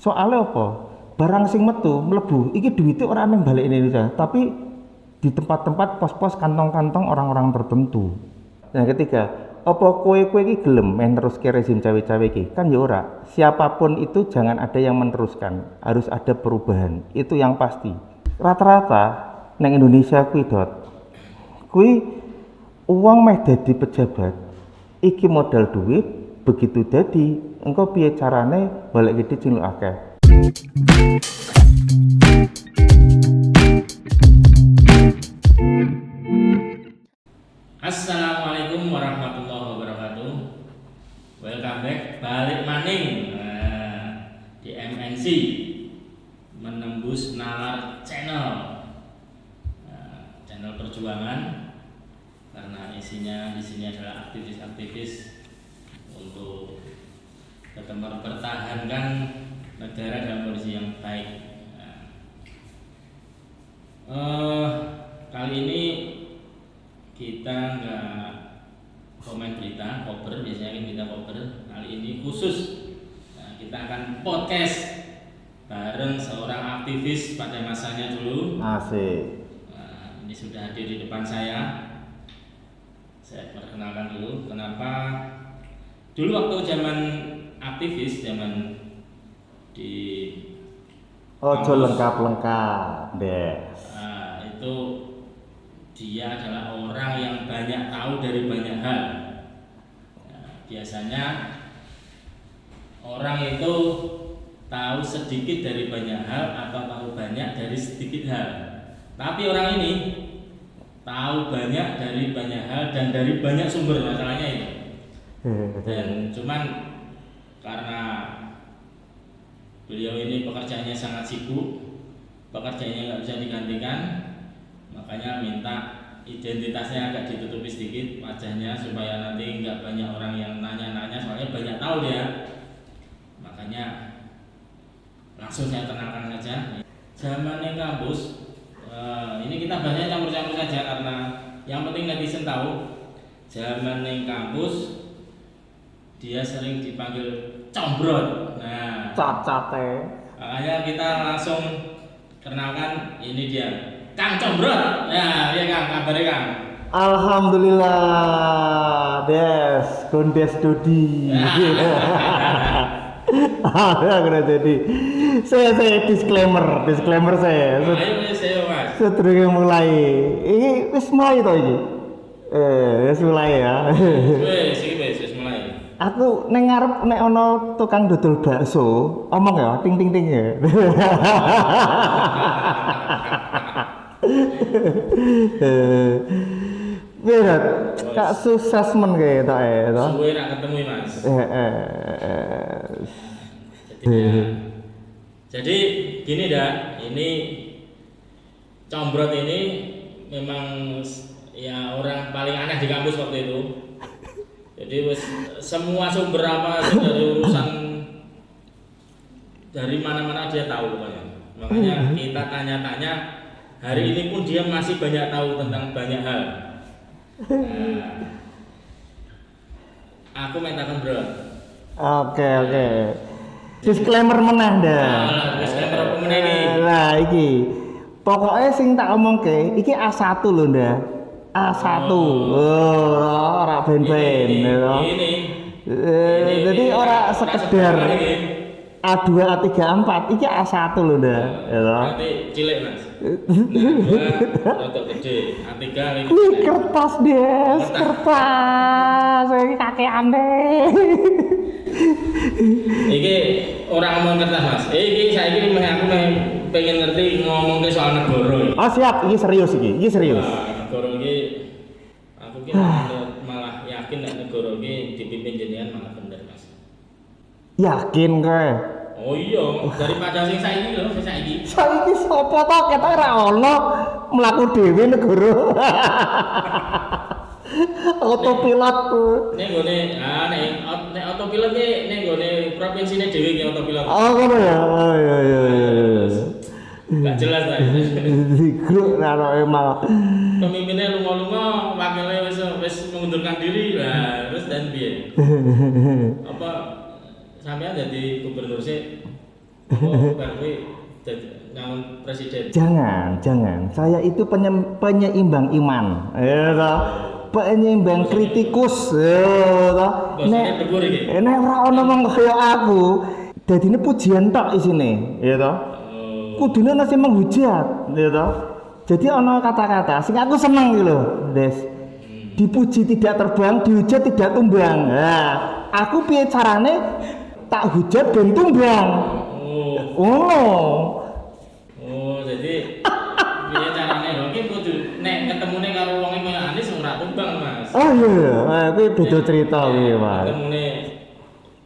Soalnya apa? Barang sing metu mlebu iki duwite ora ning balik Indonesia, tapi di tempat-tempat pos-pos kantong-kantong orang-orang tertentu. Yang ketiga, apa kowe iki gelem meneruske rezim cawe-cawe iki? Kan ya ora. Siapapun itu jangan ada yang meneruskan, harus ada perubahan. Itu yang pasti. Rata-rata neng Indonesia kuwi kuwi uang meh dadi pejabat. Iki modal duit, begitu dadi engko piye carane balik gede sing akeh. Assalamualaikum warahmatullahi wabarakatuh. Welcome back, balik maning di MNC Menembus Nalar Channel, channel perjuangan, karena isinya di sini adalah aktivis-aktivis untuk tetap mempertahankan negara dalam kondisi yang baik. Kali ini kita nggak komen berita, cover, biasanya kan kita cover. Kali ini khusus, kita akan podcast bareng seorang aktivis pada masanya dulu. Asik. Ini sudah hadir di depan saya. Saya perkenalkan dulu. Kenapa? Dulu waktu zaman aktivis, zaman di Ojo lengkap-lengkap, Des. itu dia adalah orang yang banyak tahu dari banyak hal. Biasanya orang itu tahu sedikit dari banyak hal atau tahu banyak dari sedikit hal. Tapi orang ini tahu banyak dari banyak hal dan dari banyak sumber, masalahnya itu. Dan cuman karena beliau ini pekerjaannya sangat sibuk, pekerjaannya nggak bisa digantikan, makanya minta identitasnya agak ditutupi sedikit wajahnya supaya nanti nggak banyak orang yang nanya-nanya, soalnya banyak tahu dia. Makanya langsung saya tenangkan saja. Zamannya kampus, ini kita bahasnya campur-campur saja karena yang penting netizen tahu. Zamannya kampus dia sering dipanggil Combrot. Nah, Cap-cape. makanya kita langsung kenalkan, ini dia Kang Combrot. Ya, iya Kang, kabarnya Kang? Alhamdulillah, Des, Gondes Dodi. Udah jadi. Saya disclaimer saya. Ayo Mas. Sedurunge mulai. Ini wis mulai to iki? Wis mulai ya. Wis mulai. Aku neng ngarep nek ana tukang dodol bakso, omong ya, ting ting ting ya. Berat, kak sukses men kayak to to. Suwe ra ketemu Mas. Jadi gini dah, ini Combrot ini memang ya orang paling aneh di kampus waktu itu. Jadi semua sumber apa dari urusan dari mana-mana dia tahu pokoknya. Makanya kita tanya-tanya, hari ini pun dia masih banyak tahu tentang banyak hal. Aku mentakan bro. Oke. Disclaimer meneh dah. Disclaimer apa meneh iki? Nah, iki. Pokoknya sing tak omongke, iki A1 lho ndah. A1. Ora ben-ben ya. Jadi ora sekedar A2, A3, A4, iki A1 lho ndah. Ya. Berarti cilik Mas. Rotok gede. A3 ini. Ini kertas, Des, kertas. Iki kakeane. Iki orang ngomong kertas Mas. Iki saiki aku pengen ngerti ngomong ke soal negara. Oh siap, ini serius iki. Negara iki aku ki malah yakin nek negara iki dipimpin jenengan malah bener Mas. Yakin kowe? Oh iya, daripada sing saiki lho, sing saiki. Saiki sapa to ketok ora ono mlaku dhewe negara. Autopilot tuh. Nek nggone nek autopilot ki nek nggone provinsine dhewe ki autopilot. Oh ngono ya. Oh iya. Gak jelas ta. Grup naro emang. Pemimpinnya lunga-lunga, wakilnya wis mengundurkan diri lah, terus dan piye? Apa sampean jadi gubernur sih Oh, berarti nyalon presiden. Jangan. Saya itu penyeimbang iman. Ya toh. Penyeimbang kritikus. Ya toh. Nek ora ono wong kaya aku, dadine pujian tok isine, ya toh. Kudune ana sing menghujat, ya toh. Jadi ono kata-kata sing aku seneng iki lho, Des. Dipuji tidak terbang, dihujat tidak tumbang. Nah, aku piye carane tak hujat dan tumbang. Oh, jadi piye carane lho iki kudu nek ketemune karo wong kaya Anies ora tumbang, Mas. Oh iya, kuwi beda cerita kuwi, Mas. Ketemune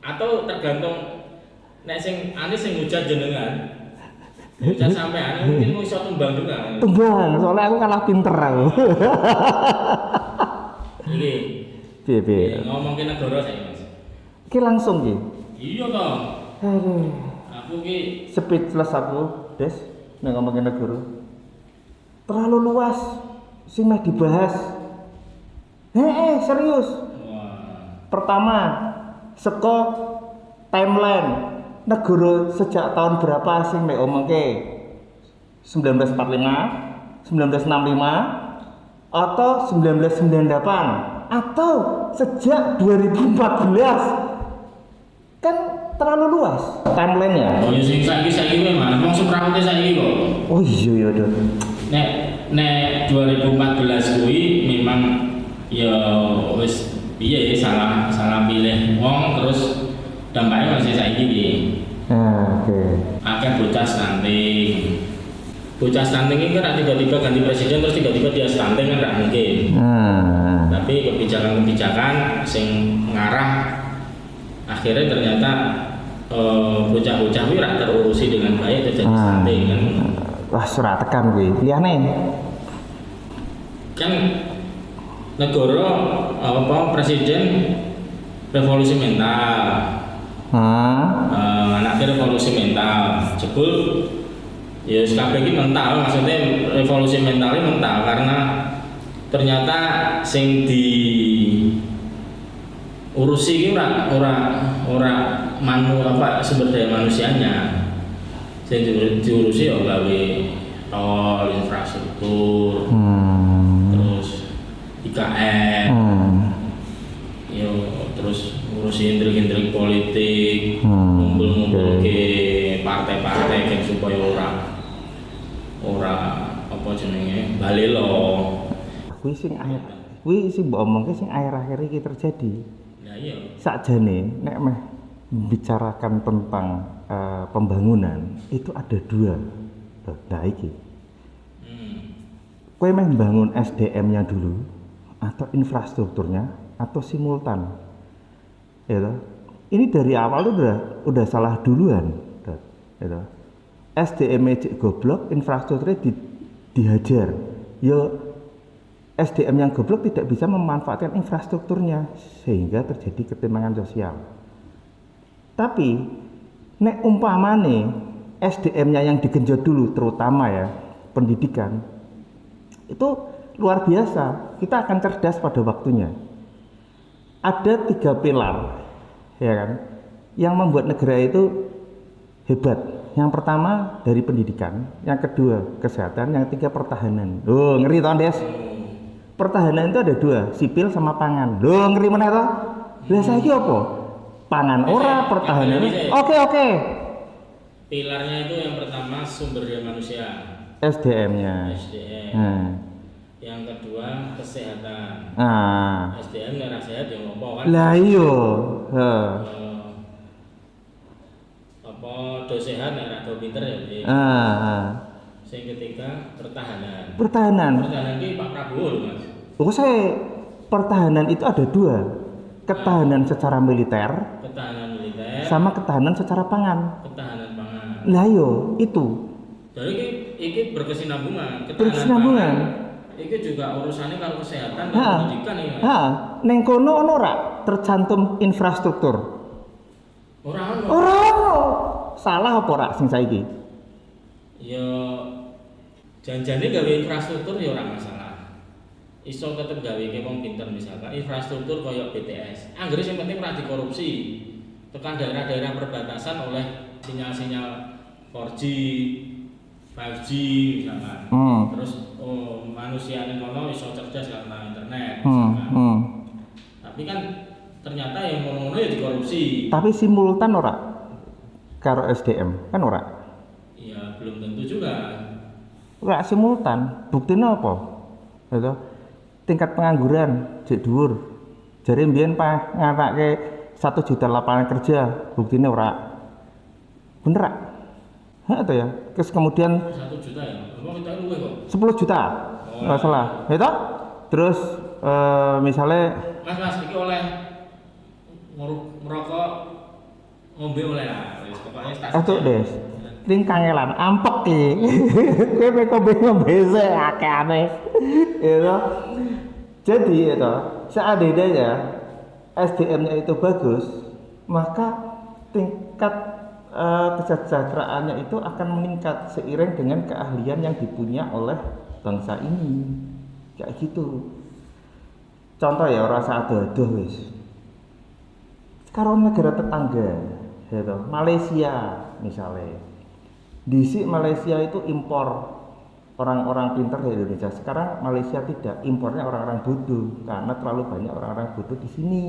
atau tergantung nek sing Anies sing hujat jenengan. Hujat sampean mungkin iso tumbang juga. Tumbang, soalnya aku kalah pinter aku. Iki. Piye? Ngomongke negara saiki, Mas. Iki langsung iki. Iya toh. Aduh. Aku ki Speechless aku, Des, nek ngomongin negara. Terlalu luas sing meh dibahas. Serius. wah, Pertama, seko timeline negara sejak tahun berapa sing mek omongke? 1945, 1965, atau 1998 atau sejak 2014. Kan terlalu luas timeline-nya. oh ya sing saiki kuwi Mas, wong semrawute saiki kok. Oh iya, Dot. Nek 2014 kuwi memang ya wis piye salah pilih wong terus dampaknya masih saiki iki. Oke. Akeh bocah stunting. Bocah stunting ini kan tiba-tiba ganti presiden terus tiba-tiba dia stunting kan tidak mungkin. Tapi kebijakan-kebijakan sing ngarah akhirnya ternyata bocah-bocah kuwi ora terurusi dengan baik terjadi stunting kan. Wah, surat tekan kuwi. Liyane Kan negara presiden revolusi mental. Anaknya revolusi mental. Jebul ya kabeh iki mental, maksudnya revolusi mentalnya mental karena ternyata sing di urusi iki ora sumber daya manusianya. Sing diurusi ya gawe tol, infrastruktur, terus IKN, yo terus ngurusi intrik-intrik politik, ngumpul-ngumpul ke partai-partai kan supaya ora apa jenenge balelo. Kuwi sing mbok omongke sing akhir-akhir iki terjadi. Nah iya. Sakjane nek meh bicarakan tentang pembangunan itu ada dua. Nah iki. Kowe meh bangun SDM-nya dulu atau infrastrukturnya atau simultan. Ya toh? Ini dari awal tuh udah salah duluan. Ya toh? SDM-nya cek goblok, infrastrukturnya dihajar. Ya SDM yang goblok tidak bisa memanfaatkan infrastrukturnya sehingga terjadi ketimpangan sosial. Tapi nek umpamane SDM-nya yang digenjot dulu terutama ya pendidikan itu luar biasa, kita akan cerdas pada waktunya. Ada 3 pilar ya kan yang membuat negara itu hebat. Yang pertama dari pendidikan, yang kedua kesehatan, yang ketiga pertahanan. Loh, ngeri toh, Des? Pertahanan itu ada 2, sipil sama pangan. Loh, ngeri meneh toh? Lah saiki apa? Pangan ora, pertahanan. Oke. Pilarnya itu yang pertama sumber daya manusia. SDM-nya. Yang kedua kesehatan. SDM nek sehat ya ngopo kan? Lah iya. Do sehat nek do pinter ya. Yang ketiga pertahanan. Pertahanan Ini Pak Prabowo loh Mas. Pertahanan itu ada 2. Ketahanan secara militer. Ketahanan militer. Sama ketahanan secara pangan. Ketahanan pangan. Lah yo itu. Jadi ini berkesinambungan. Berkesinambungan. Ini juga urusannya kalau kesehatan dan pendidikan ini. Neng kono ono ora tercantum infrastruktur. Ora. Salah apa ora sing saiki? Ya janjane gawe infrastruktur ya ora masalah. Iso tetep gawe ke wong pinter misalkan infrastruktur koyo BTS. Anggere sing penting ora dikorupsi. Tekan daerah-daerah perbatasan oleh sinyal-sinyal 4G, 5G misalkan. Terus manusia ini kono iso cerdas karena internet misalkan. Tapi kan ternyata yang ngono-ngono ya dikorupsi. Tapi simultan ora karo SDM kan ora? Ya belum tentu juga. Ora simultan, buktinya apa? Gitu. Tingkat pengangguran jek dhuwur. Jare mbiyen ngatake 1 juta lapangan kerja, buktinya ora. Bener rak? Heeh to ya. Terus kemudian 1 juta ya. Emang kita luwih kok. 10 juta. Enggak salah. Ya toh? Terus misalnya Mas iki oleh merokok ngombe oleh lah. Wis pokoknya stasiun. Atuk Des. Ning kangelan ampek iki. Kowe mek ngombe sik akeh-ane. Ya toh? Jadi ya toh, seandainya SDM-nya itu bagus, maka tingkat kesejahteraannya itu akan meningkat seiring dengan keahlian yang dipunya oleh bangsa ini. Kayak gitu. Contoh ya, rasa adoh-adoh wis. Sekarang negara tetangga, gitu. Malaysia misalnya. Disi Malaysia itu impor orang-orang pintar dari Indonesia. Sekarang Malaysia tidak, impornya orang-orang bodoh karena terlalu banyak orang-orang bodoh di sini.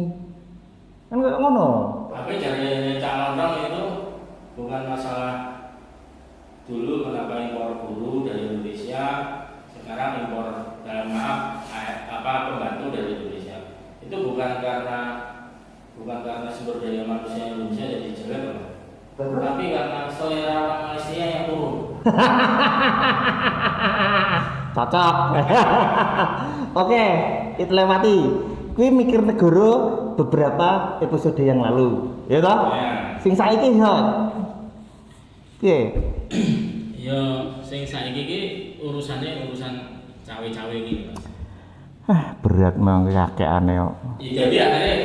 Kan kayak ngono. Tapi dari calon orang itu bukan masalah dulu kenapa impor guru dari Indonesia, sekarang impor dalam maaf pembantu dari Indonesia. Itu bukan karena sumber daya manusia Indonesia jadi jelek loh. Tapi karena selera orang Malaysia yang turun. Cocok. Oke, itu lewati. Kuwi mikir negara beberapa episode yang lalu, ya toh? Ya. Sing saiki iso. Piye? Ya, sing saiki iki urusan cawe-cawe iki, Mas. Berat mang kakekane kok. Jadi akhirnya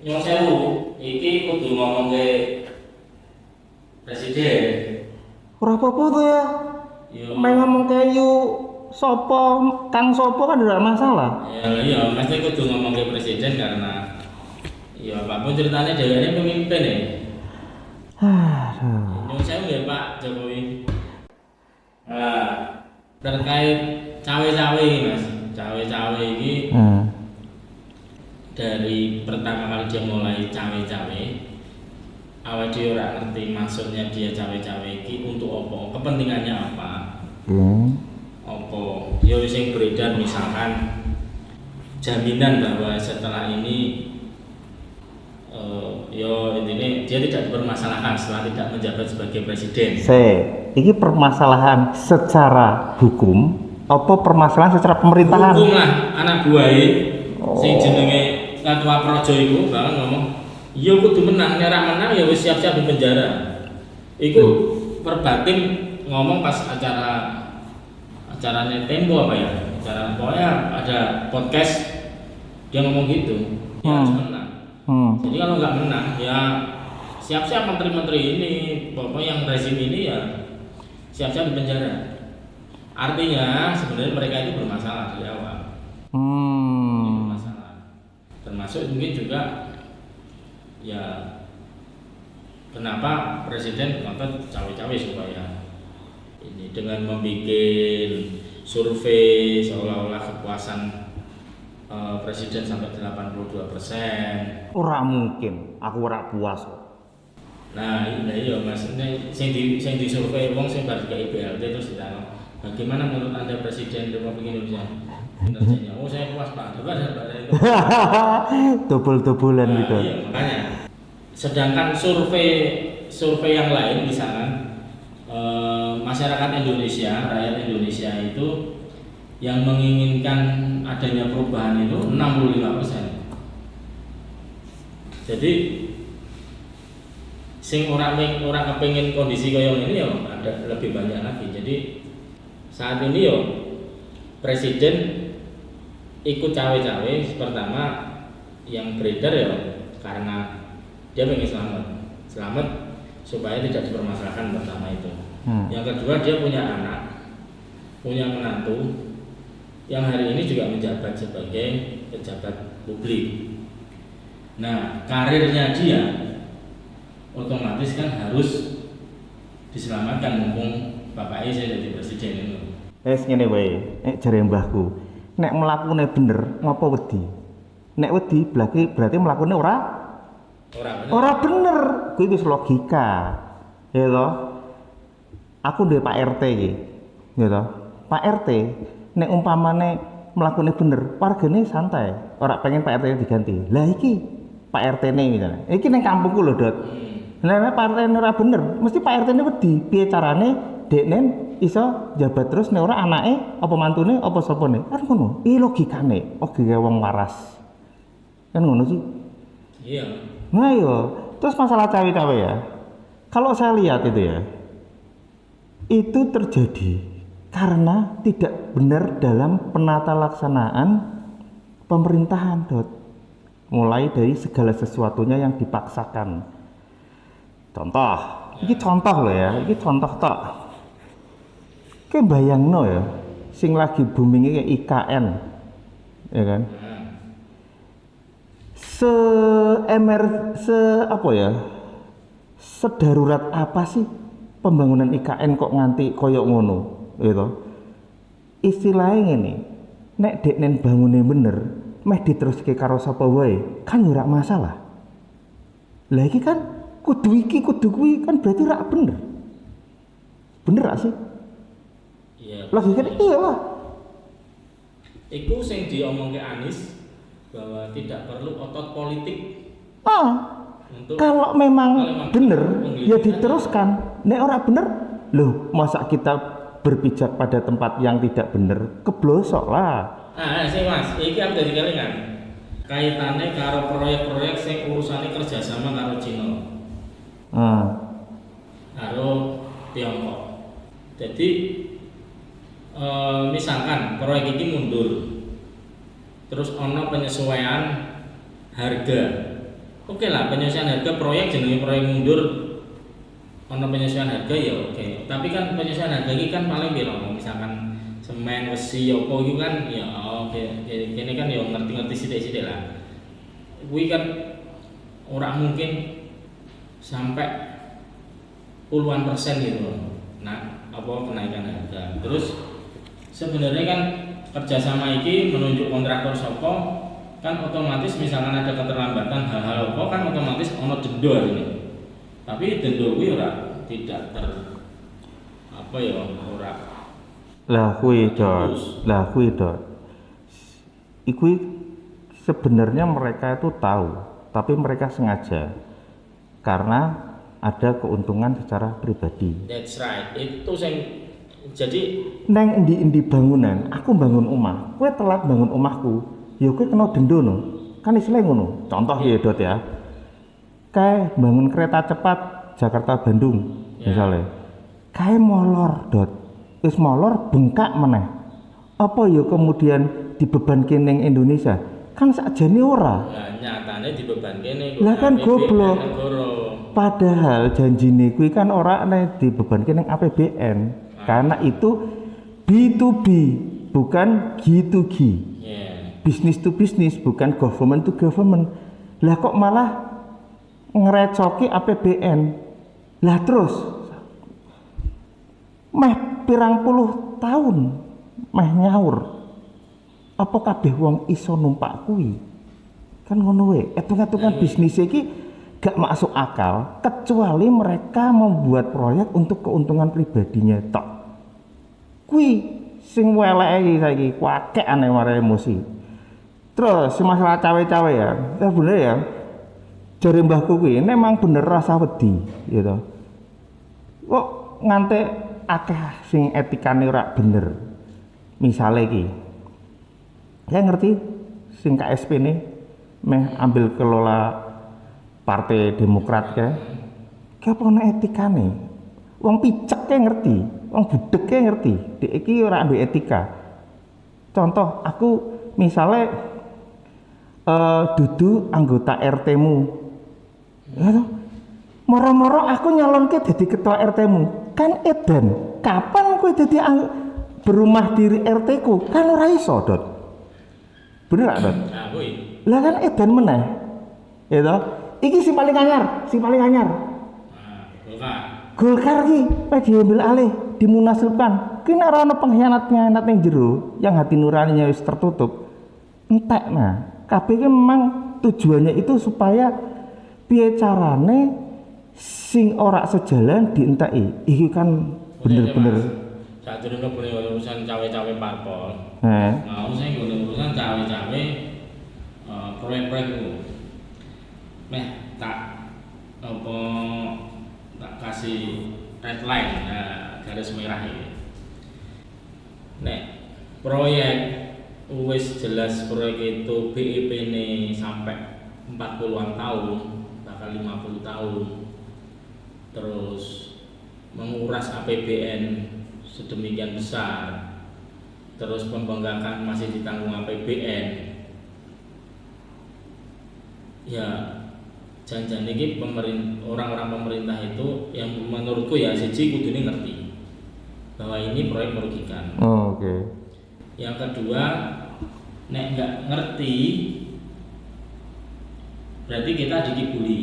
nyuwun sewu, iki kudu ngomong ke presiden. Ora apa-apa tuh ya. Yo. Main ngomong kayak sopo, Kang Sopo kan tidak masalah. Ya, mesti kudu ngomong ke presiden karena ya apapun ceritanya dheweke pemimpin ya. Nyuwun sewu ya Pak Jokowi. Nah, terkait cawe-cawe Mas, cawe-cawe ini dari pertama kali dia mulai cawe-cawe, awal dia ora ngerti maksudnya dia cawe-cawe iki untuk apa, kepentingannya apa. Apa ya wis sing beredar misalkan jaminan bahwa setelah ini yo intinya dia tidak dipermasalahkan setelah tidak menjabat sebagai presiden. Ini permasalahan secara hukum apa permasalahan secara pemerintahan? Hukum lah, anak buahe sing jenenge ketua projo iku bahkan ngomong, "Ya kudu menang, nek ora menang ya wis siap-siap di penjara." Iku verbatim ngomong pas acaranya Tempo apa ya? Acara pokoknya ada podcast dia ngomong gitu. Dia harus menang. Jadi kalau nggak menang ya siap-siap menteri-menteri ini, pokoknya yang rezim ini ya siap-siap di penjara. Artinya sebenarnya mereka itu bermasalah dari awal. Bermasalah. Termasuk mungkin juga ya kenapa presiden ngotot cawe-cawe supaya ini dengan membuat survei seolah-olah kepuasan presiden sampai 82%. Ora mungkin, aku ora puas kok. Nah, iya Mas, sing disurvei wong sing bar dikai BLT terus ditanya, bagaimana menurut Anda Presiden Republik Indonesia? Kinerjanya, oh saya puas Pak, coba itu. Dobel-dobelan gitu. Iya, makanya. Sedangkan survei yang lain misalkan masyarakat Indonesia, rakyat Indonesia itu yang menginginkan adanya perubahan itu 65%. Jadi sing orang kepengin kondisi kaya ini ya ada lebih banyak lagi. Jadi saat ini yo presiden ikut cawe-cawe pertama yang beredar ya karena dia pengen selamat supaya tidak dipermasalahkan pertama itu. Yang kedua dia punya anak, punya menantu yang hari ini juga menjabat sebagai pejabat publik. Nah karirnya dia otomatis kan harus diselamatkan mumpung bapaknya saya jadi presiden itu. Ngene wae, jare mbahku, nek mlakune bener ngopo wedi? Nek wedi berarti mlakune ora bener. Kuwi wis logika. Ya toh? Aku duwe Pak RT iki. Ya toh? Pak RT nek umpamane mlakune bener, wargane santai, ora pengen Pak RT diganti. Lah iki Pak RT-ne misalnya. Iki ning kampungku lho, Dot. Nek Pak RT ora bener, mesti Pak RT-ne wedi. Piye carane deknen iso jabat terus nek ora anake apa mantune apa sapane. Kan ngono. Iki logikane, logika wong waras. Kan ngono sih. Iya. Nah iya, terus masalah cawe-cawe ya. Kalau saya lihat itu ya, itu terjadi karena tidak benar dalam penata laksanaan pemerintahan, Dot. Mulai dari segala sesuatunya yang dipaksakan. Contoh, ini contoh loh ya, ini contoh tok. Kayak bayangno ya, sing lagi booming kayak IKN, ya kan? Sedarurat apa sih pembangunan IKN kok nganti koyok ngono, gitu. Istilahnya ini, nek deknen bangunnya bener, meh diteruske karo sapa wae, kan ora masalah. Lah iki kan kudu kuwi kan berarti rak bener. Bener gak sih? Iya. Logikane iya lah. Iku sing diomongke Anies bahwa tidak perlu otot politik. Kalau memang bener ya diteruskan. Nek ora bener, loh masa kita berpijak pada tempat yang tidak bener, keblosok lah. Sih Mas, iki aku dadi kelingan. Kaitane karo proyek-proyek sing urusane kerjasama karo Cina. Karo Tiongkok. Jadi misalkan proyek ini mundur, terus ono penyesuaian harga. Oke lah, penyesuaian harga proyek jenenge proyek mundur, ono penyesuaian harga ya oke. Tapi kan penyesuaian harga ini kan paling piro? Misalkan semen, besi, opo itu kan ya oke. Kene kan ya ngerti-ngerti sithik-sithik lah. Kuwi kan ora mungkin sampai puluhan persen gitu loh. Nah, apa kenaikan harga. Terus sebenarnya kan kerjasama ini menunjuk kontraktor sapa kan otomatis misalkan ada keterlambatan hal-hal apa kan otomatis ono denda ini. Tapi denda kuwi ora tidak apa ya ora. Lah kuwi Dot. Iku sebenarnya mereka itu tahu, tapi mereka sengaja karena ada keuntungan secara pribadi. That's right. Itu sing jadi neng endi bangunan, aku bangun omah, kowe telat bangun omahku, ya kowe kena denda no. Kan istilahnya ngono. Contoh ya Dot ya. Kayak bangun kereta cepat Jakarta Bandung misalnya. Kayak molor Dot. Wis molor bengkak meneh. Apa ya kemudian dibebanke ning Indonesia? Kan sakjane ora. Lah nyatane dibebanke ning lah kan goblok. Padahal janjine kuwi kan ora nek dibebanke ning APBN. Karena itu B2B bukan G2G. Business to business bukan government to government. Lah kok malah ngerecoki APBN. Lah terus meh pirang puluh tahun meh nyaur. Apa kabeh wong iso numpak kuwi? Kan ngono wae. Etung-etungan bisnis iki gak masuk akal kecuali mereka membuat proyek untuk keuntungan pribadinya tok. Kuwi sing weleke iki saiki kuakek aneh mare emosi. Terus masalah cawe-cawe ya. Bener ya. Jare mbahku kuwi memang bener rasa wedi gitu. Kok ngantek akeh sing etikane ora bener. Misale iki. Ya ngerti sing KSP ini meh ambil kelola Partai Demokrat kae. Ki apa ana etikane? Wong picek kae ngerti, wong budek kae ngerti. Dek iki ora duwe etika. Contoh aku misale dudu anggota RT-mu. Ya toh? Moro-moro aku nyalonke dadi ketua RT-mu. Kan edan. Kapan kowe dadi berumah diri RT-ku? Kan ora iso, Dot. Bener gak, Dot? Nah, kuwi. Lah kan edan meneh. Ya toh? Iki sing paling anyar. Nah, bukan. Golkar ki diambil alih, dimunaslukan. Ki nek ora ana pengkhianat-pengkhianat ning jero yang hati nuraninya wis tertutup. Entek nah. Kabeh ki memang tujuannya itu supaya piye carane sing ora sejalan dienteki. Iki kan bener-bener sadurunge boleh urusan cawe-cawe parpol. Heeh. Mau sing ngene urusan cawe-cawe proyek-proyek itu. Meh tak apa tak kasih red line, garis merah ini. Nek proyek wis jelas proyek itu BIP-ne sampai 40-an tahun, bahkan 50 tahun. Terus menguras APBN sedemikian besar, terus pembangkangan masih ditanggung APBN, ya jangan ini orang-orang pemerintah itu yang menurutku ya siji kudune ngerti bahwa ini proyek merugikan. Oh, oke. Yang kedua, nek nggak ngerti berarti kita dikibuli.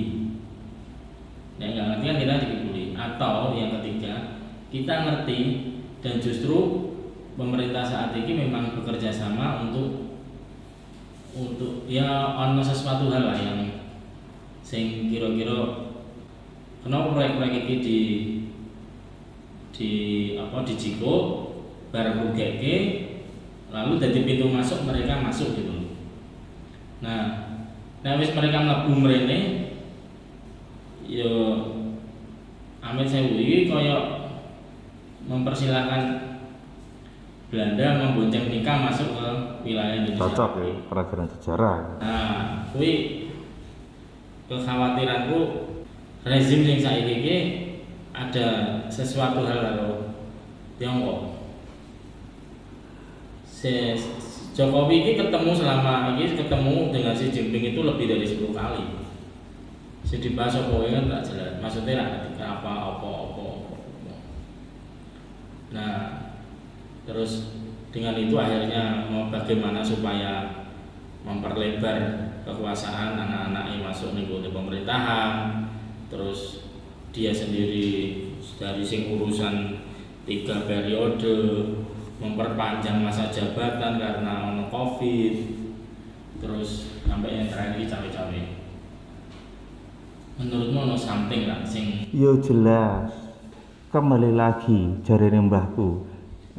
Nek nggak ngerti kan kita dikibuli. Atau yang ketiga, kita ngerti dan justru pemerintah saat ini memang bekerja sama untuk ya ono sesuatu hal lah yang sing kira-kira kenapa proyek-proyek ini di Jiko bareng rugeke lalu dari pintu masuk mereka masuk gitu. Nah, wis mereka mlebu mrene yo amit sewu iki kaya mempersilahkan Belanda membonceng nikah masuk ke wilayah Indonesia. Cocok ya, pelajaran sejarah. Nah, kuwi kekhawatiranku rezim yang saiki iki ada sesuatu hal karo Tiongkok. Jokowi ini ketemu dengan Xi Jinping itu lebih dari 10 kali. Sing dibahas apa kan tak jelas. Maksudnya apa. Nah, terus dengan itu akhirnya mau bagaimana supaya memperlebar kekuasaan anak-anaknya masuk nih di pemerintahan. Terus dia sendiri dari sing urusan 3 periode memperpanjang masa jabatan karena ono Covid. Terus sampai yang terakhir ini cawe-cawe. Menurutmu ono something lah sing Yo jelas. Kembali lagi jarene mbahku.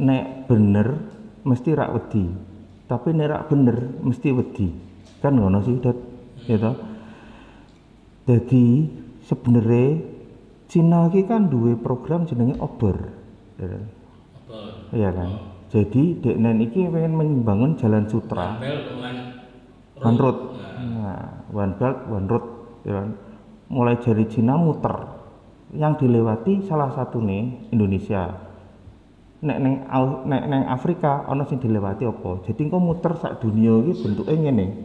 Nek bener mesti rak wedi. Tapi nek rak bener mesti wedi. Kan ngono sih, Dat. Ya toh. Jadi sebenarnya Cina iki kan duwe program jenenge Obor. Iya kan? Jadi deknen iki pengen membangun jalan sutra. One Road. Nah, One Belt, One Road, ya kan? Mulai dari Cina muter. Yang dilewati salah satu nih Indonesia. Nek neng Afrika ono sing dilewati apa? Jadi engko muter sak dunia iki bentuke ngene.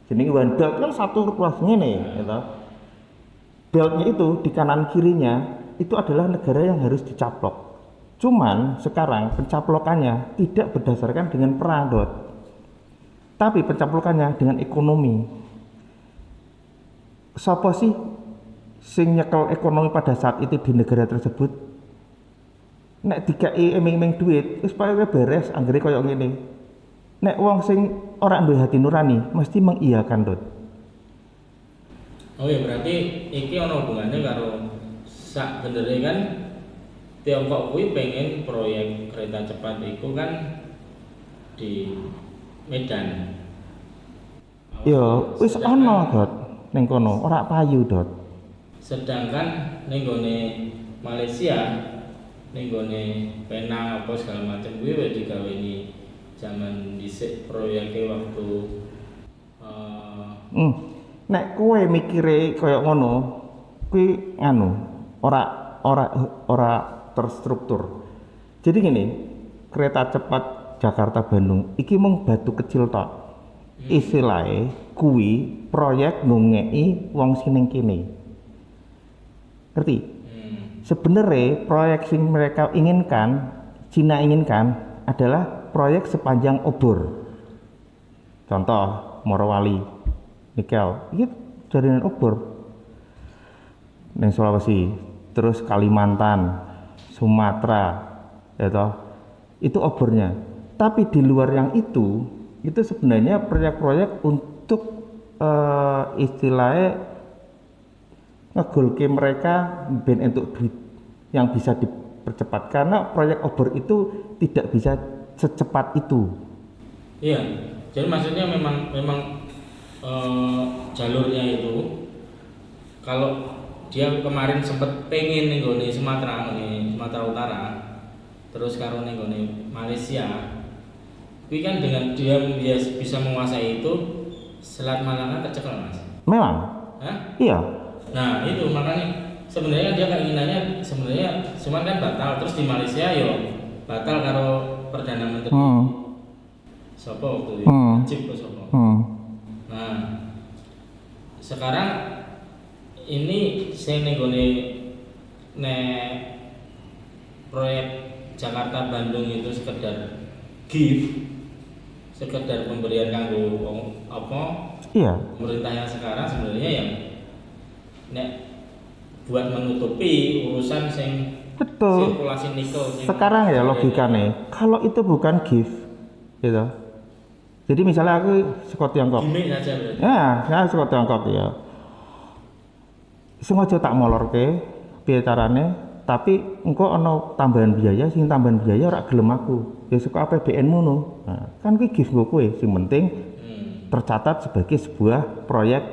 Jenenge One Belt kan satu ruas ngene, gitu. Beltnya itu di kanan kirinya itu adalah negara yang harus dicaplok. Cuman sekarang pencaplokannya tidak berdasarkan dengan perang, Dot. Tapi pencaplokannya dengan ekonomi. Siapa sih sing nyekel ekonomi pada saat itu di negara tersebut? Nek dikai eming-eming duit, wis pae beres anggere koyo ngene. Nek wong sing ora duwe hati nurani mesti mengiyakan, Dot. Oh ya berarti iki ono hubungannya karo sak benernya kan Tiongkok kuwi pengen proyek kereta cepat itu kan di Medan. Yo, wis ono, Dot. Ning kono ora payu, Dot. Sedangkan ning gone Malaysia, ning gone Penang apa segala macam kuwi wis digaweni zaman dhisik proyeke waktu Nek kowe mikire kaya ngono, kuwi ora terstruktur. Jadi gini, kereta cepat Jakarta Bandung iki mung batu kecil tok. Istilahnya kuwi proyek ngongeki wong sing kene. Ngerti? Sebenarnya proyek sing mereka inginkan, Cina inginkan adalah proyek sepanjang obor. Contoh Morowali, Nikel, ini jaringan obor. ning Sulawesi, terus Kalimantan, Sumatera, ya toh. Itu obornya. Tapi di luar yang itu sebenarnya proyek-proyek untuk istilahnya ngegolke mereka ben entuk duit yang bisa dipercepat, karena proyek obor itu tidak bisa secepat itu. Iya, jadi maksudnya memang jalurnya itu kalau dia kemarin sempat pengen nih gue Sumatera Utara, terus karo nih gue Malaysia, tapi kan dengan dia bisa menguasai itu, Selat Malaka kecekel mas. Memang. Hah? Iya. Nah itu makanya sebenarnya dia keinginannya sebenarnya cuman kan batal, terus di Malaysia yo batal karo Perdana Menteri. Sopo waktu itu? Najib kok sopo. Nah sekarang ini saya nenggone proyek Jakarta Bandung itu sekedar gift, sekedar pemberian kanggo apa? Iya. Pemerintah yang sekarang sebenarnya yang buat menutupi urusan betul. Sirkulasi nikel. Sekarang ya logikanya, kalau itu bukan gift, gitu. Jadi misalnya aku saka Tiongkok. Gimik saja berarti. Ya, saya saka Tiongkok ya. Sengaja tak molorke piye carane, tapi engko ana tambahan biaya, sing tambahan biaya ora gelem aku. Ya saka APBN ngono. Nah, kan kuwi gift nggo kowe, sing penting tercatat sebagai sebuah proyek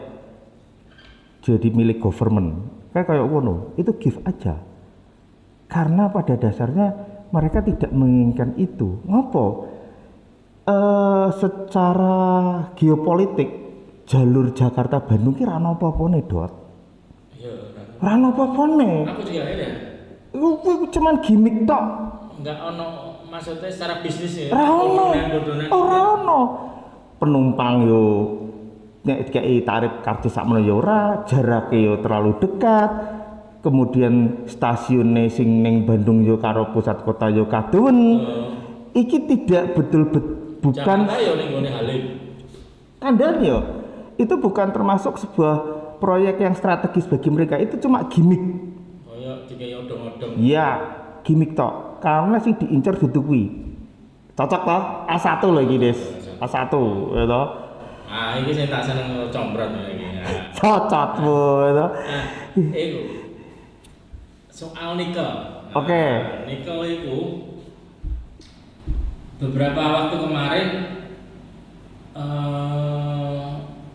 jadi milik government. Kayak ngono, itu gift aja. Karena pada dasarnya mereka tidak menginginkan itu. Ngopo? Secara geopolitik jalur Jakarta Bandung ki ra ono apa-apane, Dot. Iya, Ra ono apa-apane. aku juga ada. Iku cuman gimmick tok. Enggak ono maksudnya secara bisnis ya. Ra ono. Bodonan. Ora ono. Penumpang yo nek dikei tarif kartu sakmono yo ora, jarake yo terlalu dekat. Kemudian stasiunnya sing ning Bandung yo karo pusat kota yo kaduwen. Iki tidak betul-betul bukan Jakarta yo ning gone Halim. Kandhane yo. Itu bukan termasuk sebuah proyek yang strategis bagi mereka, itu cuma gimmick. Kaya dikaya odong-odong. Iya, gimmick tok. Karena sing diincar dudu kuwi. Cocok toh? A1 lho iki, Des. A1 ya toh. Ah, iki sing tak seneng combrot iki. Cocok bu, ya toh. Iku soal nikel. Oke. Nikel itu beberapa waktu kemarin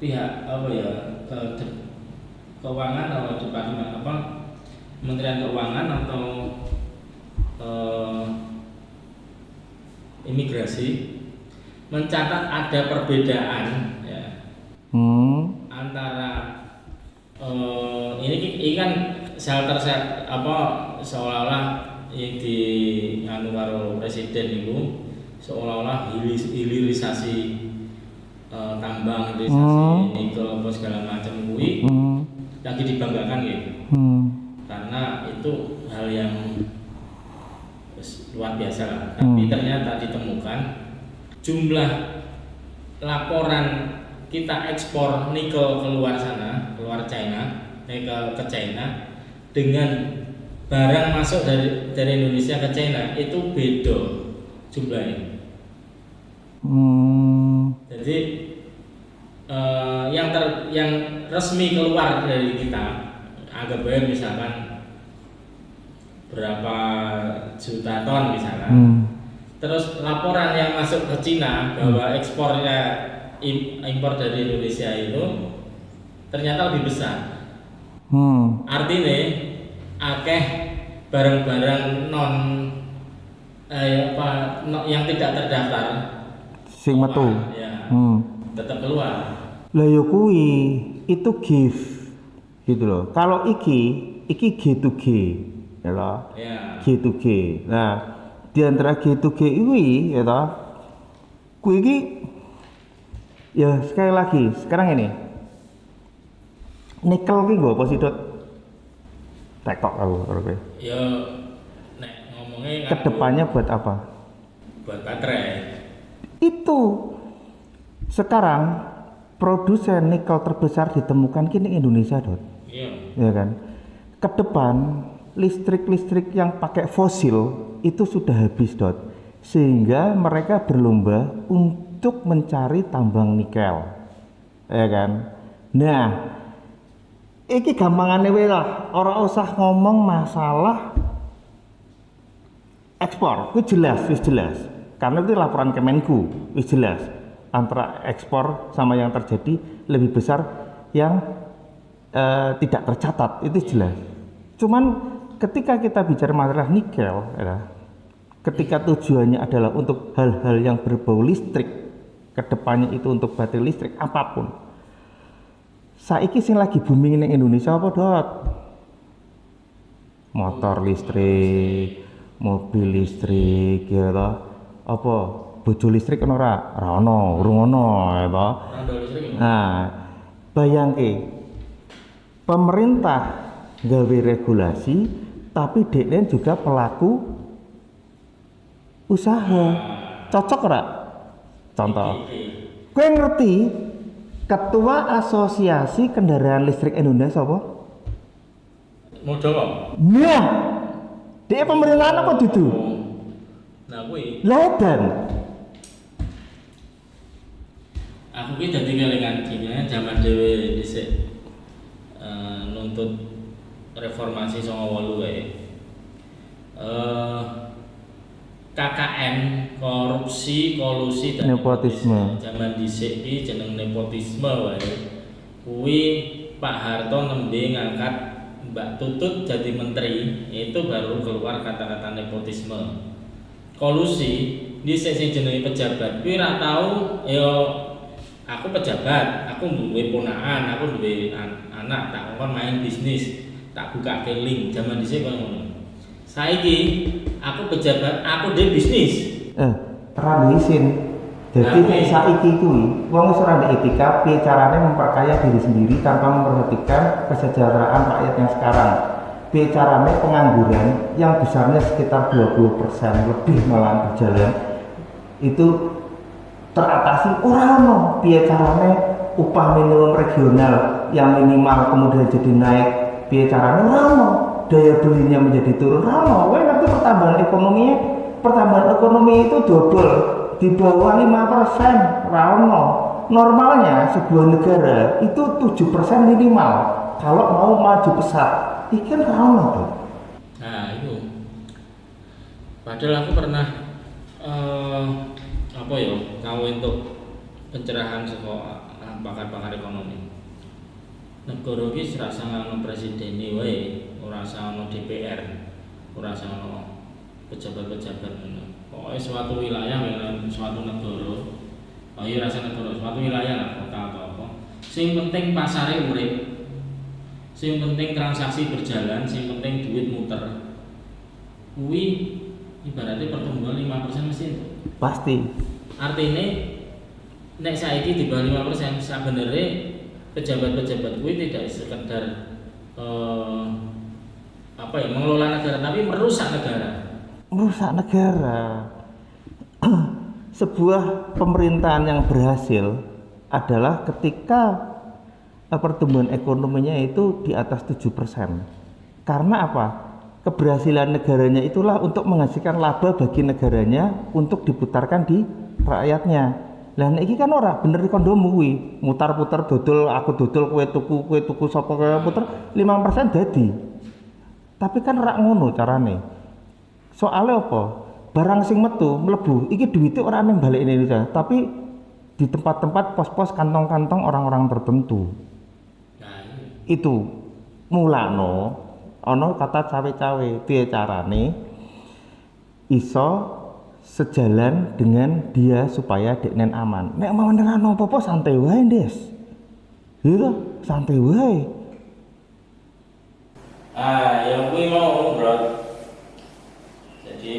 pihak apa ya keuangan atau departemen apa Kementerian Keuangan atau imigrasi mencatat ada perbedaan ya antara ini kan shelter apa seolah-olah yang di anu karo presiden itu seolah-olah hilirisasi tambang, hilirisasi nikel apa segala macam kuwi lagi dibanggakan gitu. Karena itu hal yang luar biasa lah. Tapi ternyata ditemukan jumlah laporan kita ekspor nikel keluar sana, keluar China, ke China dengan barang masuk dari Indonesia ke China itu beda jumlahnya. Jadi yang resmi keluar dari kita anggap aja misalkan berapa juta ton misalkan. Terus laporan yang masuk ke Cina bahwa ekspornya impor dari Indonesia itu ternyata lebih besar. Artinya akeh barang-barang yang tidak terdaftar sing metu ya, tetap keluar. Lah yo kuwi itu gift gitu loh. Kalau iki G2G ya loh. Ya. G2G. Nah, di antara G2G ini ya toh kuwi iki ya sekali lagi sekarang ini nikel ki nggo apa sih, Dot? Tekok aku karo kowe. Ya nek ngomongnya Kedepannya buat apa? buat baterai. Itu sekarang produsen nikel terbesar ditemukan kini Indonesia, Dot. Iya. Ya kan? ke depan listrik yang pakai fosil itu sudah habis dot, sehingga mereka berlomba untuk mencari tambang nikel, ya kan. Nah, iki gampangane wae lah, ora usah ngomong masalah ekspor, itu wis jelas. Karena itu laporan Kemenku, wis jelas. Antara ekspor sama yang terjadi lebih besar yang tidak tercatat, itu jelas. Cuman ketika kita bicara masalah nikel, ya, ketika tujuannya adalah untuk hal-hal yang berbau listrik, kedepannya itu untuk baterai listrik apapun. Saiki sing lagi booming ning Indonesia apa dot? Motor listrik, mobil listrik, ya toh. Apa bojo listrik ono ora? Ora ono, urung ono, ya toh. Nah, bayangke pemerintah gawe regulasi tapi dekne juga pelaku usaha. Cocok ora? Contoh. Kowe ngerti Ketua Asosiasi Kendaraan Listrik Indonesia apa? Muldoko. Nah, dia pemerintahan apa dudu? Nah, kuwi. Ladan. Aku ki dadi kelingan dene jaman dhewe dhisik nuntut reformasi 98 wae. KKN, korupsi, kolusi dan Nepotisme. Zaman dhisik iki jeneng nepotisme wae. Kuwi Pak Harto nembe ngangkat Mbak Tutut jadi menteri, itu baru keluar kata-kata nepotisme. Kolusi dhisik sing jenenge pejabat. Kuwi ora tau ya aku pejabat, aku duwe ponakan, aku duwe anak, tak kon main bisnis, tak buka link. Zaman dhisik koyo ngono. Saiki aku pejabat, aku dhewe bisnis. Ora isin. Jadi nek saiki kuwi wong wis ora ndek etika piye carane memperkaya diri sendiri tanpa memperhatikan kesejahteraan rakyat yang sekarang. Piye carane pengangguran yang besarnya sekitar 20% lebih malah berjalan itu teratasi ora ono. Piye carane upah minimum regional yang minimal kemudian jadi naik, piye carane ora ono. Daya belinya menjadi turun ora ono. Kowe ngerti pertambahan ekonomi itu double di bawah 5% ora ono. Normalnya sebuah negara itu 7% minimal kalau mau maju pesat. Iki kan ora ono tuh. Nah, itu. Padahal aku pernah apa ya, kau untuk pencerahan saka pakar-pakar ekonomi. Negara iki ora usah ono presiden wae, ora usah ono DPR, ora usah ono pejabat-pejabat ngono. Pokoke suatu wilayah suatu negara, oh iya rasa negara, suatu wilayah lah, kota atau apa. Sing penting pasare urip. Sing penting transaksi berjalan, sing penting duit muter. Kuwi ibaratnya pertumbuhan 5% mesti itu. Pasti. Artinya nek saiki di bawah 5% sebenarnya pejabat-pejabat kuwi tidak sekedar mengelola negara, tapi merusak negara. Merusak negara. Sebuah pemerintahan yang berhasil adalah ketika pertumbuhan ekonominya itu di atas 7%. Karena apa? Keberhasilan negaranya itulah untuk menghasilkan laba bagi negaranya untuk diputarkan di rakyatnya. Lah nek iki kan ora bener kondomu kuwi, mutar-putar dodol, aku dodol kowe tuku sapa kowe puter 5% dadi. Tapi kan ora ngono carane. Soalnya apa? Barang sing metu mlebu iki duwite ora nang balik Indonesia, tapi di tempat-tempat pos-pos kantong-kantong orang-orang tertentu. Nah, Itu mulano ana kata cawe-cawe, piye carane iso sejalan dengan dia supaya deknen aman. Nek mau nerano apa-apa santai wae, Des. Gitu, santai wae. ya kuwi mau bro. Jadi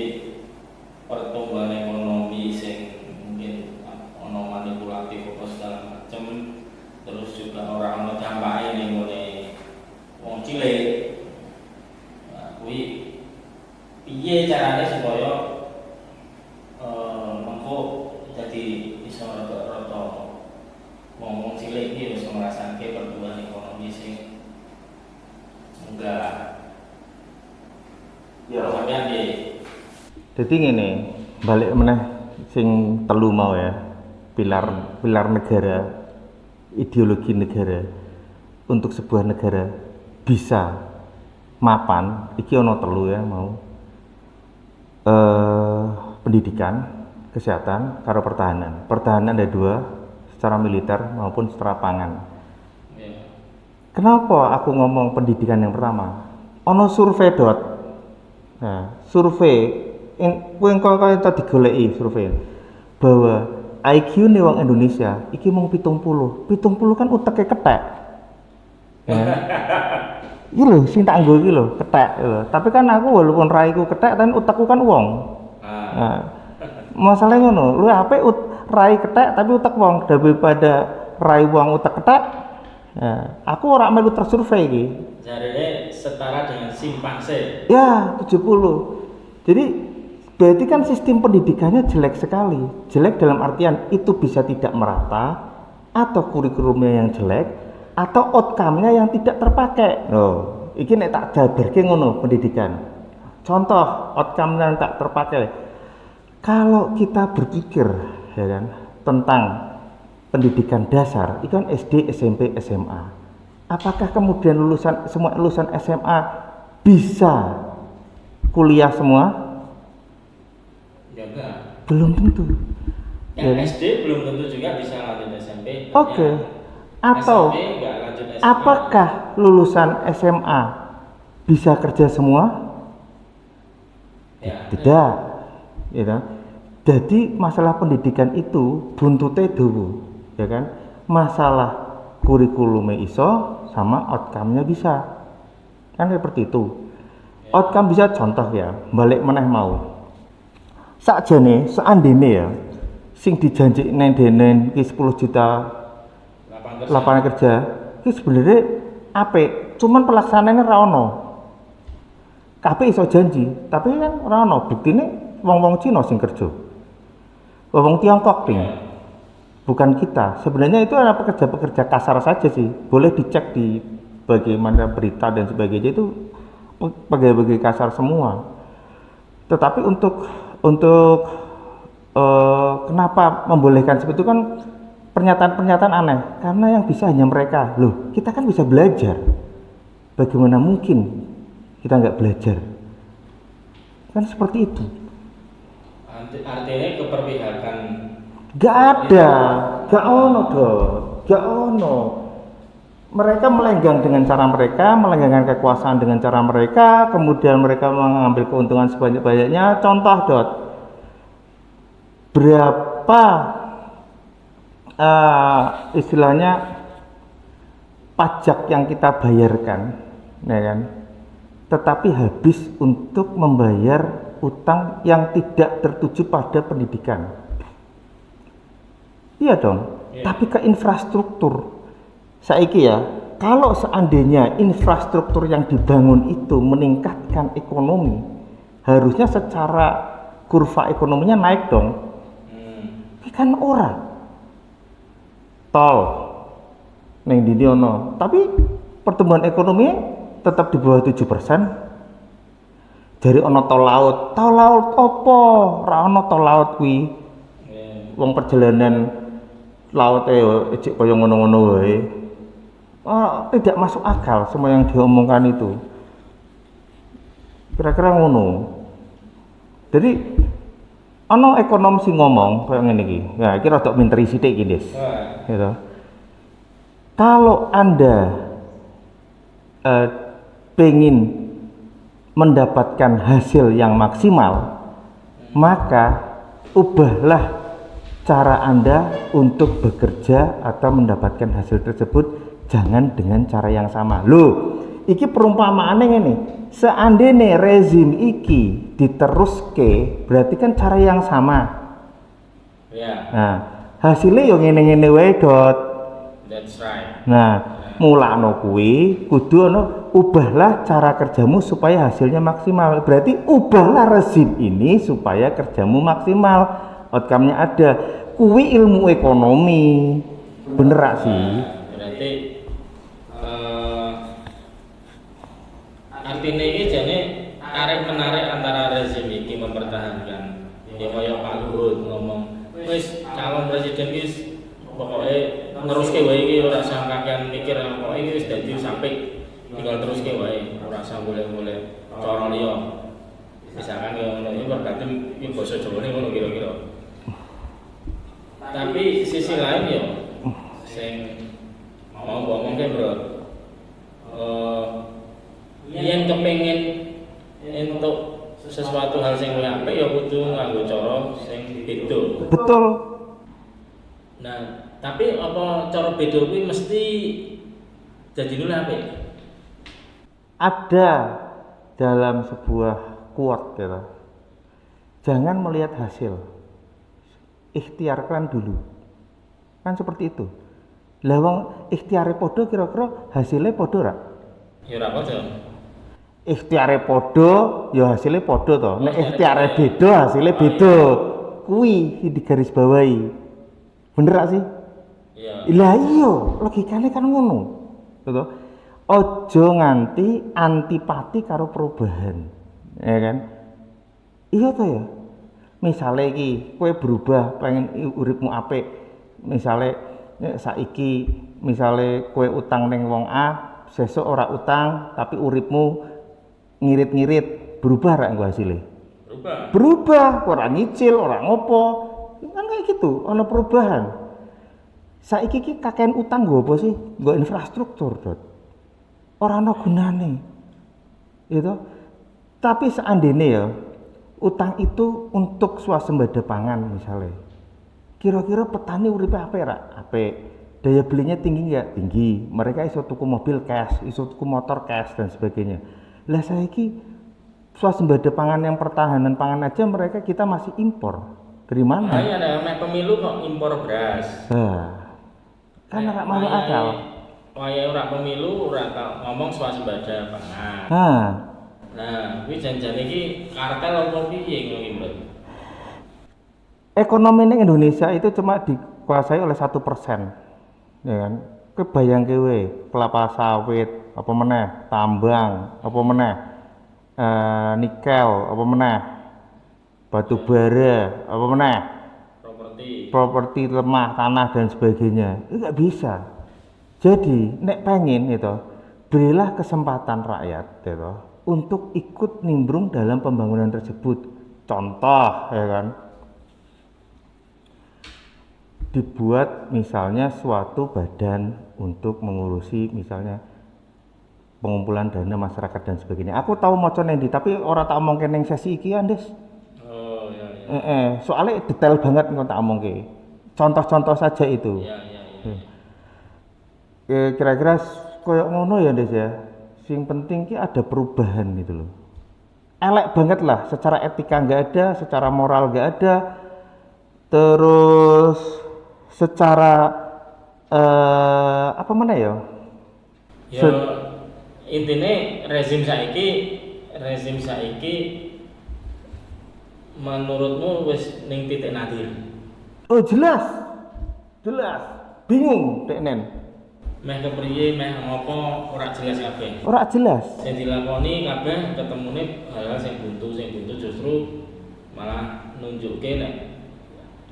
pertumbuhan ekonomi sing mungkin ono manipulatif apa segala macam, terus juga orang ono dampake ning ngene wong cilik. Nah, kuwi piye carane supaya mengko jadi iso rada-rada wong cilik iki wis ngrasake pertumbuhan ekonomi sing enggak Jadi ngene, balik meneh sing telu mau ya. Pilar negara, ideologi negara untuk sebuah negara bisa mapan, iki ono telu ya mau. Pendidikan, kesehatan, karo pertahanan. Pertahanan ada dua, secara militer maupun secara pangan. Ya. Kenapa aku ngomong pendidikan yang pertama? Ono survei dot. Nah, survei kowe kaya tadi digoleki survei bahwa IQ nih wong Indonesia iki mung 70. 70 kan uteke kethek. Ya. Iki lho sing tak nggo iki lho, kethek lho. Tapi kan aku walaupun raiku kethek tapi utekku kan wong. Nah, masalahnya ngono, lu apik rai kethek tapi utek wong daripada rai wong utek kethek. Nah, aku ora melu tersurvei iki. Jarene setara dengan simpanse. Ya, 70. Jadi berarti kan sistem pendidikannya jelek sekali. Jelek dalam artian itu bisa tidak merata, atau kurikulumnya yang jelek, atau outcome-nya yang tidak terpakai. Loh, iki nek tak jabarke ngono pendidikan. Contoh outcome-nya yang tak terpakai. Kalau kita berpikir ya kan tentang pendidikan dasar, itu kan SD, SMP, SMA. Apakah kemudian semua lulusan SMA bisa kuliah semua? Ya enggak. Belum tentu. Yang Ya. SD belum tentu juga bisa lanjut SMP. Oke. Atau SMP enggak lanjut SMA. apakah lulusan SMA bisa kerja semua? Ya. Tidak. Ya. Jadi masalah pendidikan itu buntute dawa, ya kan? Masalah kurikulumnya iso sama outcome-nya bisa. Kan seperti itu. Outcome bisa contoh ya, balik meneh mau. Sakjane seandainya ya sing dijanjikne dene iki 10 juta lapangan kerja iki sebenarnya apik, cuman pelaksanaannya ra ono. Kabeh iso janji, tapi kan ora ono buktine wong-wong Cina sing kerja. Wong Tiongkok ding. Bukan kita. Sebenarnya itu adalah pekerja-pekerja kasar saja sih. Boleh dicek di bagaimana berita dan sebagainya itu pegawai-pegawai kasar semua. Tetapi untuk kenapa membolehkan seperti itu kan pernyataan-pernyataan aneh, karena yang bisa hanya mereka. Loh, kita kan bisa belajar. Bagaimana mungkin kita nggak belajar? Kan seperti itu. Artinya keperpihakan. Gak ada, gak ono dong, gak ono. Mereka melenggang dengan cara mereka, melenggangkan kekuasaan dengan cara mereka, kemudian mereka mengambil keuntungan sebanyak-banyaknya. Contoh dot, berapa istilahnya pajak yang kita bayarkan, ya kan? Tetapi habis untuk membayar utang yang tidak tertuju pada pendidikan. Iya dong, tapi ke infrastruktur. Saiki ya, kalau seandainya infrastruktur yang dibangun itu meningkatkan ekonomi, harusnya secara kurva ekonominya naik dong. Kan ora. Tol ning ndi ono, tapi pertumbuhan ekonomi tetap di bawah 7%. Dari ono tol laut opo? Ora ono tol laut kuwi. Wong perjalanan laut ejek kaya ngono-ngono wae. Tidak masuk akal semua yang diomongkan itu. Kira-kira ngono. Jadi ono ekonom sing ngomong kaya ngene iki. Nah, iki rada minteri sithik iki, Des. Gitu. Kalau Anda pengen mendapatkan hasil yang maksimal, maka ubahlah cara Anda untuk bekerja atau mendapatkan hasil tersebut. Jangan dengan cara yang sama. Loh, iki perumpamaane ngene. Seandainya rezim iki diteruske, berarti kan cara yang sama. Ya. Nah, hasilnya yo ngene-ngene wae dot. That's right. Nah, mulakno kuwi kudu ono ubahlah cara kerjamu supaya hasilnya maksimal. Berarti ubahlah rezim ini supaya kerjamu maksimal. Outcome-nya ada. Kuwi ilmu ekonomi. Bener gak sih? Berarti artinya ini jadi tarik menarik antara rezim mempertahankan. Ya kayak Pak Luhut ngomong, wis calon presiden wis pokoknya neruske wae iki ora usah kakean mikir pokoke iki wis dadi sampai tinggal teruske wae, ora usah golek-golek cara liya. Misalkan ya ngono iki berarti iki basa Jawane ngono kira-kira. Tapi sisi lain ya sing mau ngomongke bro, yen kepengin entuk sesuatu hal sing luwih apik ya kudu nganggo cara sing beda. Betul. Nah, tapi apa cara beda kuwi mesti jadi luwih apik? Ada dalam sebuah quote gitu. Jangan melihat hasil. Ikhtiarkan dulu. Kan seperti itu. Lah wong ikhtiare padha kira-kira hasilnya padha ra? Ya ora padha. Ikhtiare padha ya hasilnya padha to. Nek ikhtiare beda hasilnya beda. Kuwi digaris bawahi. Bener gak sih? Iya. Lah iya, logikane kan ngono. Gitu. Ojo nganti antipati karo perubahan. Ya kan? Iya to ya. Misale iki kowe berubah pengen uripmu apik. Misale saiki misale kowe utang ning wong A, sesuk ora utang tapi uripmu ngirit-ngirit, berubah ra nggo hasile? Berubah, ora nyicil, ora ngopo. Kan kayak gitu, ana perubahan. Saiki iki kakean utang nggo apa sih? Nggo infrastruktur, Dot. Ora ana gunane. Gitu. Tapi seandainya ya utang itu untuk swasembada pangan misalnya. Kira-kira petani uripe apik ra? Apik. Daya belinya tinggi enggak? Tinggi. Mereka iso tuku mobil cash, iso tuku motor cash dan sebagainya. Lah saiki swasembada pangan yang pertahanan pangan aja mereka kita masih impor. Dari mana? Makanya ada pemilu kok impor beras. Kan ora masuk akal. Waya ora pemilu ora ngomong swasembada pangan. Nah, kuwi janjian iki kartel apa piye ngono iki, Bro? Ekonomi ning Indonesia itu cuma dikuasai oleh 1%. Ya kan? Kebayang kowe, kelapa sawit, apa meneh, tambang, apa meneh, nikel, apa meneh, batu bara, apa meneh, properti lemah, tanah dan sebagainya. Itu nggak bisa. Jadi, nek pengen itu, berilah kesempatan rakyat gitu, untuk ikut nimbrung dalam pembangunan tersebut. Contoh, ya kan, dibuat misalnya suatu badan untuk mengurusi misalnya pengumpulan dana masyarakat dan sebagainya. Aku tahu maca nendi, tapi ora tak omongke ning sesi iki ya, Ndes. Oh, iya. Soalnya detail banget engko tak omongke. Contoh-contoh saja itu. Iya. Kira-kira koyo ngono ya, Ndes ya. Sing penting ki ada perubahan gitu loh. Elek banget lah, secara etika nggak ada, secara moral nggak ada, terus secara apa mana ya? Ya intinya rezim saiki menurutmu wis ning titik nadir? Oh jelas, bingung teknen. Meh kepriye, meh ngopo ora jelas kabeh. Ora jelas. Sing dilakoni kabeh ketemune hal-hal sing buntu justru malah nunjukke nek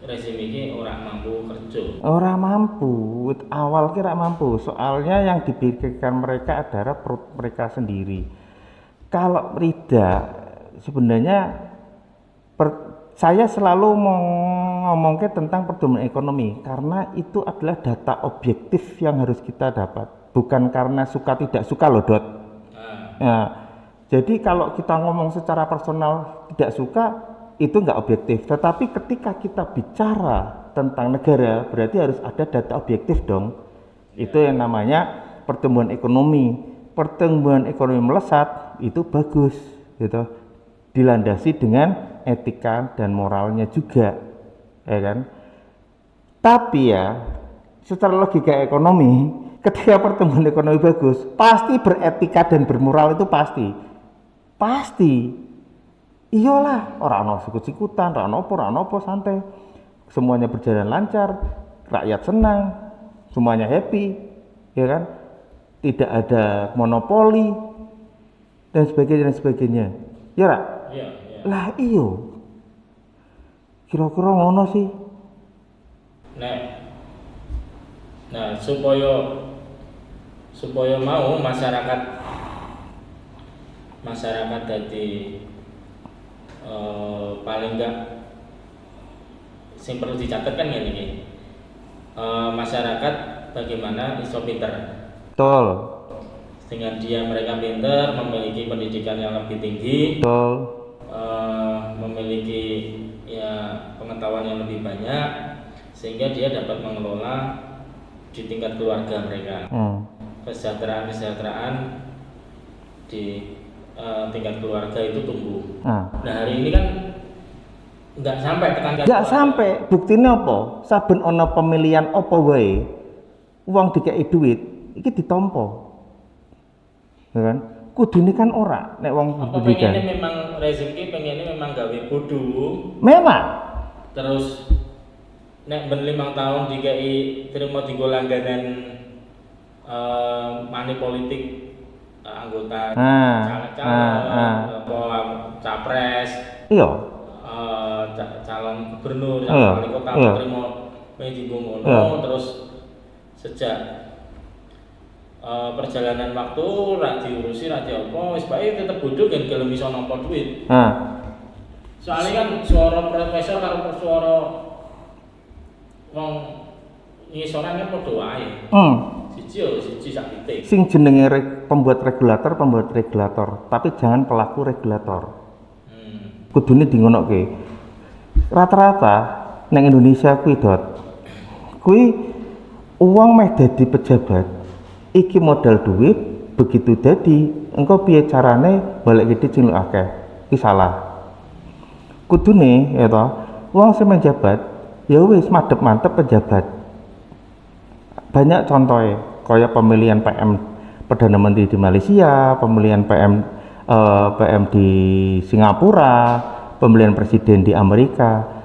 rezim ini ora mampu kerja. Ora mampu, awal kira mampu. Soalnya yang dipikirkan mereka adalah perut mereka sendiri. Kalau tidak, sebenarnya saya selalu ngomongnya tentang pertumbuhan ekonomi karena itu adalah data objektif yang harus kita dapat, bukan karena suka tidak suka loh, Dot. Nah, jadi kalau kita ngomong secara personal tidak suka itu nggak objektif, tetapi ketika kita bicara tentang negara berarti harus ada data objektif dong. Itu yang namanya pertumbuhan ekonomi melesat itu bagus gitu, dilandasi dengan etika dan moralnya juga, ya kan. Tapi ya secara logika ekonomi, ketika pertumbuhan ekonomi bagus pasti beretika dan bermoral, itu pasti. Iyalah, orang ono sikut-sikutan, orang opo santai, semuanya berjalan lancar, rakyat senang, semuanya happy, ya kan? Tidak ada monopoli dan sebagainya. Ya, Ra? Iya. Lah iya. Kira-kira ngono sih. Nah, supaya mau masyarakat jadi paling enggak sing perlu dicatat kan ngene masyarakat bagaimana iso pinter. Betul. Dengan mereka pinter, memiliki pendidikan yang lebih tinggi, Betul. memiliki ya pengetahuan yang lebih banyak, sehingga dia dapat mengelola di tingkat keluarga mereka. Kesejahteraan di tingkat keluarga itu tumbuh. Nah hari ini kan nggak sampai tekan. Nggak sampai. Buktinya apa? Saben ana pemilihan apa wae, uang dikei duit, iki ditampa. Ya kan? Kudune kan ora nek wong pendidikan. Pengennya memang rezim ki pengennya memang gawe bodoh. Memang. Terus nek ben 5 tahun dikei terima dienggo langganan money politik anggota caleg-caleg capres. Iya. Calon gubernur, calon wali kota terima dienggo ngono terus sejak perjalanan waktu rak diurusi rak apa wis bae tetep bodoh kan gelem iso nampa duit. Soalnya kan suara profesor karo suara wong ngisoran kan padha wae. Siji sak titik. Sing jenenge pembuat regulator, tapi jangan pelaku regulator. Kudune di ngonoke. Rata-rata nang Indonesia kuwi uang meh dadi pejabat. Iki modal duit, begitu dadi engko piye carane balik gede sing akeh. Iki salah. Kudune ya toh, wong sing menjabat ya wis mantep pejabat. Banyak contohnya, kaya pemilihan PM Perdana Menteri di Malaysia, pemilihan PM di Singapura, pemilihan presiden di Amerika.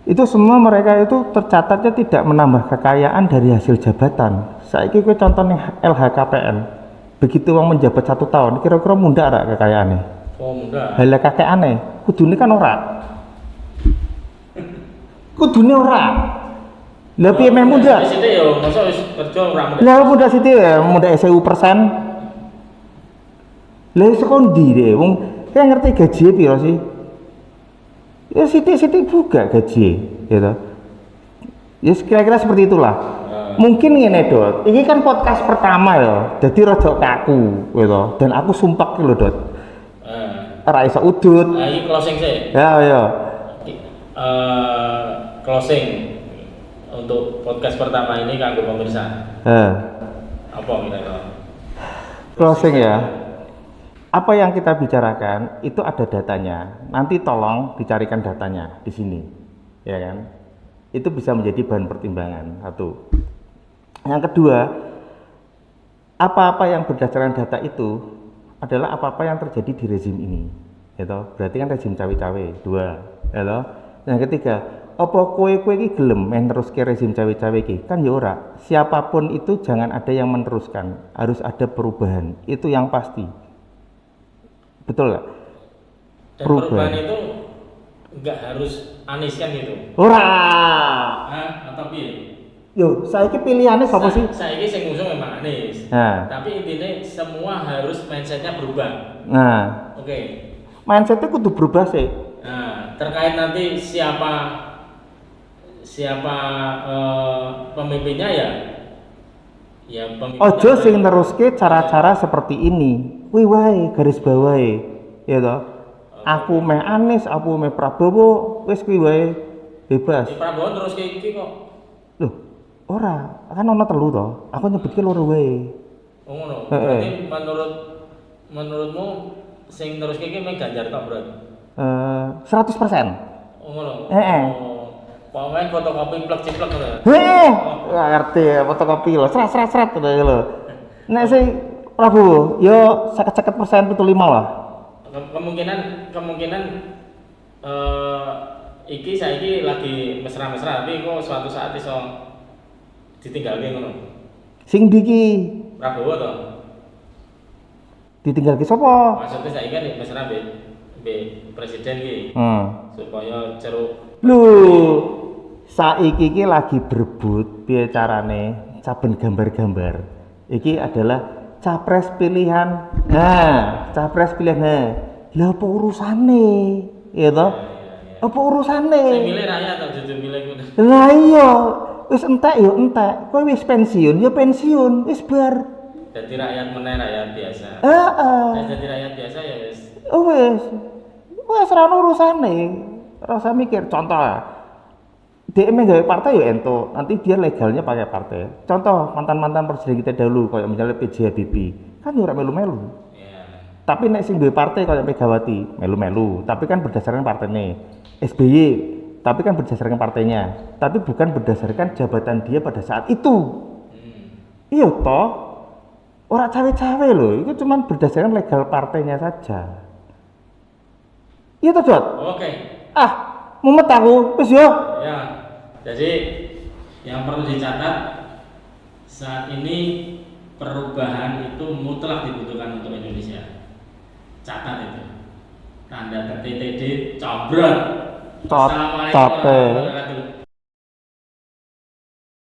Itu semua mereka itu tercatatnya tidak menambah kekayaan dari hasil jabatan. Saiki kowe contohnya LHKPN. Begitu wong menjabat 1 tahun, kira-kira mundhak ra kekayaane? Oh, mundhak. Lah kakekane, kudune kan ora. Kudune ora. Lah piye meh mundhak? Sithik yo, masa wis kerja ora mundhak. Lah mundhak sithik ya, mundhak 1000%. Lah saka ndi deh wong kowe ngerti gaji piro sih? Ya sithik-sithik juga gaji, gitu. Ya kira-kira seperti itulah. Mungkin ngene Dot, ini kan podcast pertama ya, jadi rada kaku gitu. Dan aku sumpah ki lho Dot. Ora iso udut. Iki closing sih. Ya. Closing untuk podcast pertama ini kanggo pemirsa. Apa kira-kira? Closing ya. Apa yang kita bicarakan itu ada datanya. Nanti tolong dicarikan datanya di sini, ya kan? Itu bisa menjadi bahan pertimbangan. Satu. Yang kedua, apa-apa yang berdasarkan data itu adalah apa-apa yang terjadi di rezim ini, gitu. Berarti kan rezim cawe-cawe. 2, gitu. Yang ketiga, apa kowe iki gelem meneruske rezim cawe-cawe iki? Kan ya ora. Siapapun itu jangan ada yang meneruskan, harus ada perubahan. Itu yang pasti. Betul nggak? Dan perubahan itu nggak harus Anies kan gitu? Ora. Atau piye? Yo, saiki pilihannya siapa sih? Saiki sing ngusung memang Anies. Tapi intinya semua harus mindsetnya berubah. Oke. Mindsetnya kudu berubah sih. Terkait nanti siapa pemimpinnya ya pemimpin. Ojo sing neruske cara-cara seperti ini. Kuwi wae garis bawahe. Ya toh. Aku meh Anies, aku meh Prabowo, wis kuwi wae bebas. Prabowo terus kayak iki kok. Loh, ora, kan ono 3 to. Aku nyebutke 2 wae. Oh ngono. Berarti menurutmu sing neruske iki meh Ganjar tok, Bro? 100%. Oh ngono. Pokoknya fotokopi plek-ciplek ngono. Nggak ngerti ya, fotokopi lho, seret-seret lho. Nek sing Prabowo, yo 50% 75 lah. Kemungkinan iki saiki lagi mesra-mesra tapi kok suatu saat iso ditinggalke ngono. Sing ndi iki? Prabowo to. Ditinggalke sapa? Maksudnya saiki kan mesra presiden ki supaya ceruk Lho, saiki iki lagi berebut piye carane saben gambar-gambar. Iki adalah capres pilihan. Nah, capres pilihan. Nah, lha apa urusane? Ya toh? Apa urusane? sing milih rakyat atau dudu milih ngono. Lah iya, wis entek yo entek. Kowe wis pensiun yo pensiun, wis bar. Jadi rakyat meneh rakyat biasa. Heeh. Jadi rakyat biasa ya wis. Wis. Wis ora ono urusane. Ora usah mikir. Contoh ya. Dia gawe partai ya ento, nanti dia legalnya pakai partai. Contoh mantan-mantan presiden kita dahulu, kayak misalnya PJ Habibie, kan ya ora melu-melu. Iya. Tapi nek sing duwe partai kayak Megawati, melu-melu, tapi kan berdasarkan partainya. SBY, tapi kan berdasarkan partainya, tapi bukan berdasarkan jabatan dia pada saat itu. Iya toh, orang cawe-cawe loh, itu cuma berdasarkan legal partainya saja. Iya toh Jod? Oke. Ah, mumet aku, wis yo. Ya. Jadi yang perlu dicatat saat ini perubahan itu mutlak dibutuhkan untuk Indonesia. Catat itu. Tanda TTD cobrot. Assalamualaikum warahmatullahi wabarakatuh.